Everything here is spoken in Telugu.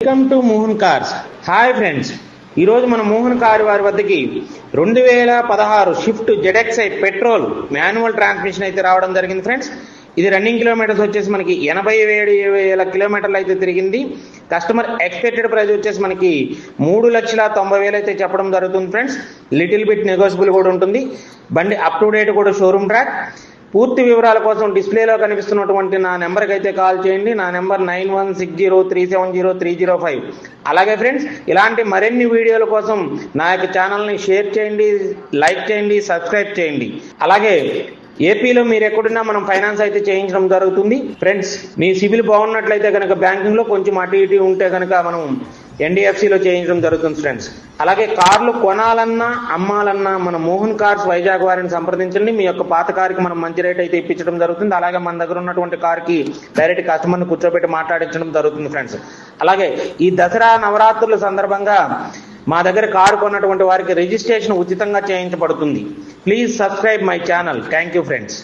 Welcome to Mohan cars. Hi friends, ఈరోజు మన మోహన్ కార్ వారి వద్దకి 2016 shift ZXi petrol manual transmission అయితే రావడం జరిగింది ఫ్రెండ్స్. ఇది రన్నింగ్ కిలోమీటర్స్ వచ్చేసి మనకి 87,000 కిలోమీటర్లు అయితే తిరిగింది. కస్టమర్ ఎక్స్పెక్టెడ్ ప్రైస్ వచ్చేసి మనకి 3,90,000 అయితే చెప్పడం జరుగుతుంది ఫ్రెండ్స్. లిటిల్ బిట్ నెగోషియబుల్ కూడా ఉంటుంది. బండి అప్ టు డేట్ కూడా షోరూమ్ ట్రాక్. పూర్తి వివరాల కోసం డిస్ప్లేలో కనిపిస్తున్నటువంటి నా నెంబర్కి అయితే కాల్ చేయండి. నా నెంబర్ 9160370305. అలాగే ఫ్రెండ్స్, ఇలాంటి మరిన్ని వీడియోల కోసం నా యొక్క ఛానల్ని షేర్ చేయండి, లైక్ చేయండి, సబ్స్క్రైబ్ చేయండి. అలాగే ఏపీలో మీరు ఎక్కడున్నా మనం ఫైనాన్స్ అయితే చేయించడం జరుగుతుంది ఫ్రెండ్స్. మీ సిబిల్ బాగున్నట్లయితే కనుక బ్యాంకింగ్లో కొంచెం అటు ఇటు ఉంటే కనుక మనం NDFCలో చేయించడం జరుగుతుంది ఫ్రెండ్స్. అలాగే కార్లు కొనాలన్నా అమ్మాలన్నా మన మోహన్ కార్స్ వైజాగ్ వారిని సంప్రదించండి. మీ యొక్క పాత కార్కి మనం మంచి రేట్ అయితే ఇప్పించడం జరుగుతుంది. అలాగే మన దగ్గర ఉన్నటువంటి కార్కి డైరెక్ట్ కస్టమర్ని కూర్చోబెట్టి మాట్లాడించడం జరుగుతుంది ఫ్రెండ్స్. అలాగే ఈ దసరా నవరాత్రుల సందర్భంగా మా దగ్గర కారు కొన్నటువంటి వారికి రిజిస్ట్రేషన్ ఉచితంగా చేయించబడుతుంది. Please subscribe my channel. Thank you friends.